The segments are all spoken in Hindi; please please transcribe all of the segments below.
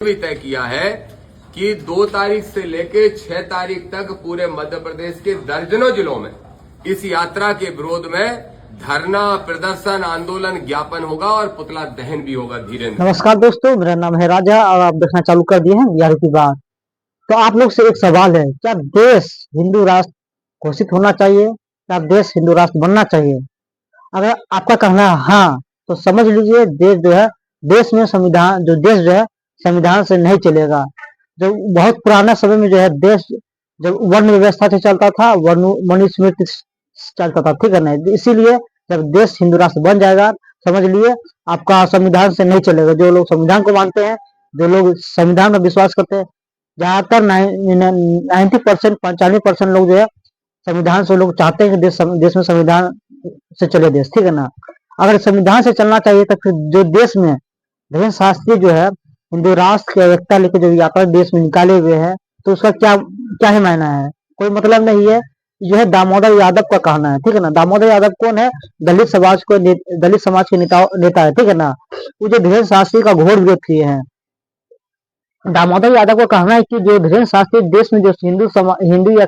भी तय किया है कि 2 तारीख से लेकर 6 तारीख तक पूरे मध्य प्रदेश के दर्जनों जिलों में इस यात्रा के विरोध में धरना, प्रदर्शन, आंदोलन, ज्ञापन होगा और पुतला दहन भी होगा। धीरेन्द्र नमस्कार दोस्तों, मेरा नाम है राजा और आप देखना चालू कर दिए हैं बिहार की बात। तो आप लोग से एक सवाल है, क्या देश हिंदू राष्ट्र घोषित होना चाहिए? क्या देश हिंदू राष्ट्र बनना चाहिए? अगर आपका कहना है हाँ, तो समझ लीजिए देश जो है, देश में संविधान, जो देश जो है संविधान से नहीं चलेगा। जब बहुत पुराना समय में जो है देश जब वर्ण व्यवस्था से चलता था, वर्ण मनुस्मृति चलता था, ठीक है ना। इसीलिए जब देश हिंदू राष्ट्र बन जाएगा, समझ लिए आपका संविधान से नहीं चलेगा। जो लोग संविधान को मानते हैं, जो लोग संविधान में विश्वास करते हैं, ज्यादातर 90%, 95% लोग जो है संविधान से लोग चाहते हैं कि देश में संविधान से चले देश, ठीक है ना। अगर संविधान से चलना चाहिए तो फिर जो देश में धीरेन्द्र शास्त्री जो है हिंदू राष्ट्र की एकता लेकर जो यात्रा देश में निकाले हुए हैं, तो उसका क्या क्या ही मायना है? कोई मतलब नहीं है। जो है दामोदर यादव का कहना है, ठीक है ना। दामोदर यादव कौन है? दलित समाज के नेता है, ठीक है ना। वो जो धीरेन्द्र शास्त्री का घोर विरोध किए हैं। दामोदर यादव का कहना है कि जो धीरेन्द्र शास्त्री देश में जो हिंदू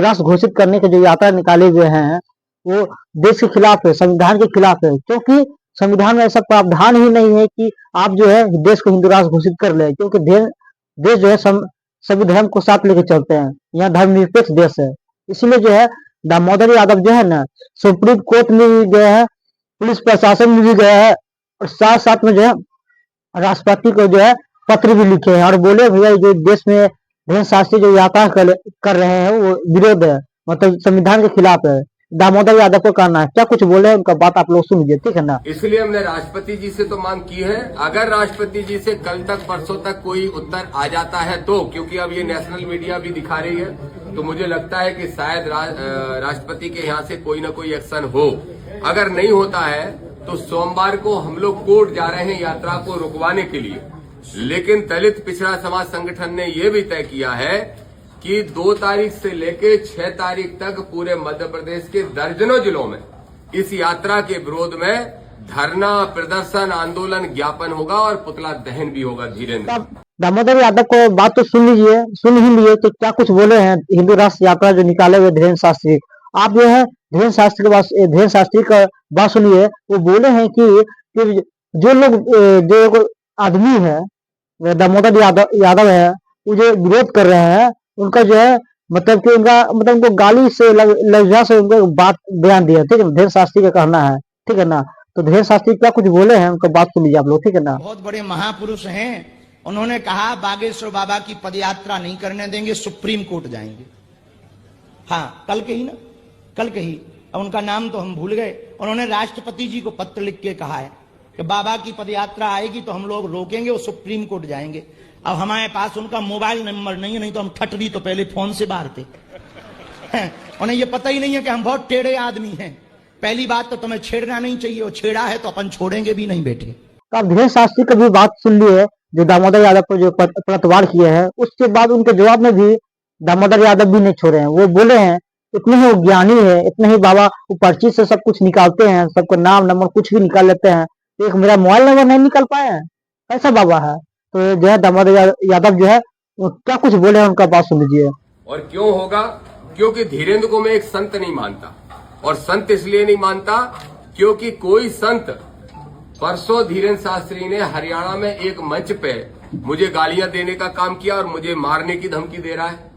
राष्ट्र घोषित करने के जो यात्रा निकाले हुए हैं, वो देश के खिलाफ है, संविधान के खिलाफ है। क्योंकि संविधान में ऐसा प्रावधान ही नहीं है कि आप जो है देश को हिंदू राष्ट्र घोषित कर ले। क्योंकि देश जो है सभी धर्म को साथ लेके चलते हैं, यहाँ धर्मनिरपेक्ष देश है। इसीलिए जो है दामोदर यादव जो है ना, सुप्रीम कोर्ट में भी गए हैं, पुलिस प्रशासन में भी गया है, और साथ साथ में जो है राष्ट्रपति को जो है पत्र भी लिखे हैं और बोले भैया जो देश में धीरेन्द्र शास्त्री जो यात्रा कर रहे हैं वो विरोध है, मतलब संविधान के खिलाफ है। दामोदर यादव को कहना है, क्या कुछ बोले उनका बात आप लोग सुन लीजिए, ठीक है ना। इसलिए हमने राष्ट्रपति जी से तो मांग की है। अगर राष्ट्रपति जी से कल तक, परसों तक कोई उत्तर आ जाता है तो, क्योंकि अब ये नेशनल मीडिया भी दिखा रही है, तो मुझे लगता है कि शायद राष्ट्रपति के यहाँ से कोई ना कोई एक्शन हो। अगर नहीं होता है तो सोमवार को हम लोग कोर्ट जा रहे हैं यात्रा को रुकवाने के लिए। लेकिन दलित पिछड़ा समाज संगठन ने यह भी तय किया है कि 2 तारीख से लेकर 6 तारीख तक पूरे मध्य प्रदेश के दर्जनों जिलों में इस यात्रा के विरोध में धरना, प्रदर्शन, आंदोलन, ज्ञापन होगा और पुतला दहन भी होगा। धीरेन्द्र दामोदर यादव को बात तो सुन ही लिए कि क्या कुछ बोले हैं हिंदू राष्ट्र यात्रा जो निकाले हुए धीरेन्द्र शास्त्री। आप जो है धीरेन्द्र शास्त्री का बात सुनिए। वो बोले हैं कि जो लोग जो आदमी है, दामोदर यादव है, वो जो विरोध कर रहे हैं, उनका जो है मतलब कि उनको गाली से लज्जा से उनको बात बयान दिया, ठीक है ना। धीरेन्द्र शास्त्री का कहना है, ठीक है ना। तो धीरेन्द्र शास्त्री क्या कुछ बोले हैं, उनका बात सुन लीजिए आप लोग, ठीक है ना। बहुत बड़े महापुरुष हैं, उन्होंने कहा बागेश्वर बाबा की पदयात्रा नहीं करने देंगे, सुप्रीम कोर्ट जाएंगे। हाँ, कल के ही अब उनका नाम तो हम भूल गए। उन्होंने राष्ट्रपति जी को पत्र लिख के कहा है कि बाबा की पदयात्रा आएगी तो हम लोग रोकेंगे, वो सुप्रीम कोर्ट जाएंगे। अब हमारे पास उनका मोबाइल नंबर नहीं है, नहीं तो हम ठटरी तो पहले फोन से मारते। उन्हें ये पता ही नहीं है कि हम बहुत टेढ़े आदमी हैं। पहली बात तो तुम्हें छेड़ना नहीं चाहिए, वो छेड़ा है तो अपन छोड़ेंगे भी नहीं बेटे। तो आप धीरेन्द्र शास्त्री की भी बात सुन लिए, जो दामोदर यादव को जो पलटवार किए हैं, उसके बाद उनके जवाब में भी दामोदर यादव भी नहीं छोड़े हैं। वो बोले हैं इतने ही वो ज्ञानी है, इतने ही बाबा वो पर्ची से सब कुछ निकालते हैं, सबको नाम नंबर कुछ भी निकाल लेते हैं। तो एक मेरा मोबाइल नंबर नहीं निकाल पाए हैं, ऐसा बाबा है। तो जो है दामोदर यादव जो है वो क्या कुछ बोले हैं, उनका बात सुन लीजिए। और क्यों होगा? क्योंकि धीरेन्द्र को मैं एक संत नहीं मानता, और संत इसलिए नहीं मानता क्योंकि कोई संत, परसों धीरेन्द्र शास्त्री ने हरियाणा में एक मंच पे मुझे गालियां देने का काम किया और मुझे मारने की धमकी दे रहा है।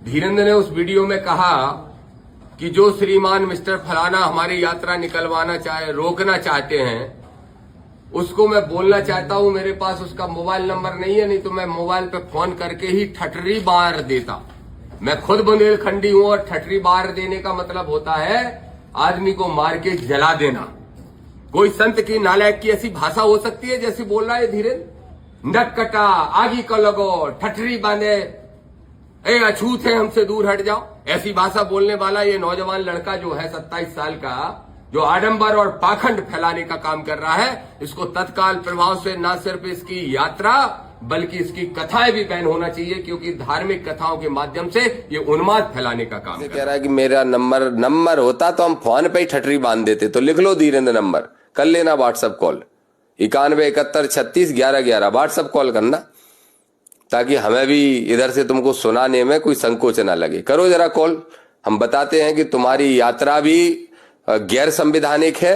धीरेन्द्र ने उस वीडियो में कहा कि जो श्रीमान मिस्टर फलाना हमारी यात्रा रोकना चाहते हैं, उसको मैं बोलना चाहता हूं, मेरे पास उसका मोबाइल नंबर नहीं है, नहीं तो मैं मोबाइल पे फोन करके ही ठटरी बार देता। मैं खुद बुंदेलखंडी हूं और ठटरी बार देने का मतलब होता है आदमी को मार के जला देना। कोई संत की, नालायक की ऐसी भाषा हो सकती है जैसी बोल रहा है धीरेन्द्र? नटकटा, आगी को लगो, ठटरी बांधे, ए अछूत है, हमसे दूर हट जाओ, ऐसी भाषा बोलने वाला ये नौजवान लड़का जो है 27 साल का, जो आडंबर और पाखंड फैलाने का काम कर रहा है, इसको तत्काल प्रभाव से न सिर्फ इसकी यात्रा बल्कि इसकी कथाएं भी बैन होना चाहिए, क्योंकि धार्मिक कथाओं के माध्यम से ये उन्माद फैलाने का काम कह रहा है। कि मेरा नंबर होता तो हम फोन पे ही ठटरी बांध देते। तो लिख लो धीरेन्द्र नंबर, कर लेना व्हाट्सएप कॉल 91 71 36 11 11, व्हाट्सएप कॉल करना। ताकि हमें भी इधर से तुमको सुनाने में कोई संकोच ना लगे। करो जरा कॉल, हम बताते हैं कि तुम्हारी यात्रा भी गैर संवैधानिक है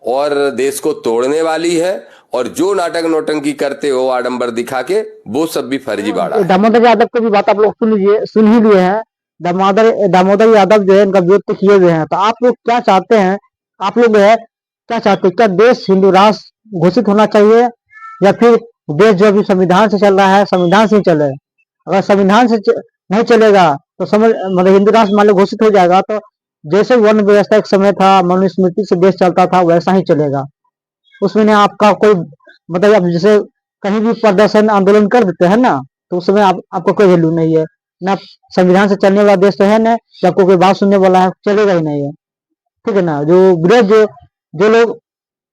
और देश को तोड़ने वाली है, और जो नाटक नौटंकी करते हो आडंबर दिखा के, वो सब भी फर्जीवाड़ा है। दामोदर यादव की भी बात आप लोग सुन ही लिए हैं। दामोदर यादव जो है इनका विरोध तो किए हुए हैं। तो आप लोग क्या चाहते हैं? आप लोग जो है क्या चाहते हैं? क्या देश हिंदू राष्ट्र घोषित होना चाहिए, या फिर देश जो अभी संविधान से चल रहा है संविधान से ही चले? अगर संविधान से नहीं चलेगा तो समझ मतलब हिंदू राष्ट्र मान लो घोषित हो जाएगा, तो जैसे वर्ण व्यवस्था एक समय था, मनुस्मृति से देश चलता था, वैसा ही चलेगा। उसमें ना आपका कोई मतलब आप जैसे कहीं भी प्रदर्शन आंदोलन कर देते हैं ना, तो उस समय आपको कोई वैल्यू नहीं है ना। संविधान से चलने वाला देश तो है ना, कि आपको कोई बात सुनने वाला है, चलेगा ही नहीं है। ठीक है ना। जो विरोध जो लोग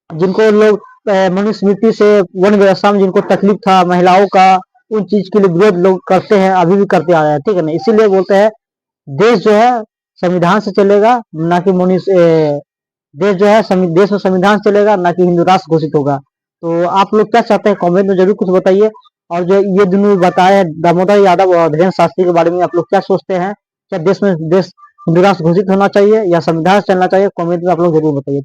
जिनको लोग मनुस्मृति से वर्ण व्यवस्था में जिनको तकलीफ था महिलाओं का, उन चीज के लिए विरोध लोग करते हैं, अभी भी करते आ रहे हैं। ठीक है ना। इसीलिए बोलते हैं देश जो है संविधान से चलेगा, ना कि देश जो है देश में संविधान से चलेगा, ना कि हिंदू राष्ट्र घोषित होगा। तो आप लोग क्या चाहते हैं कमेंट में जरूर कुछ बताइए। और जो ये दोनों बताए दामोदर यादव और धीरेन्द्र शास्त्री के बारे में आप लोग क्या सोचते हैं? क्या देश हिंदू राष्ट्र घोषित होना चाहिए या संविधान से चलना चाहिए? कमेंट में आप लोग जरूर बताइए।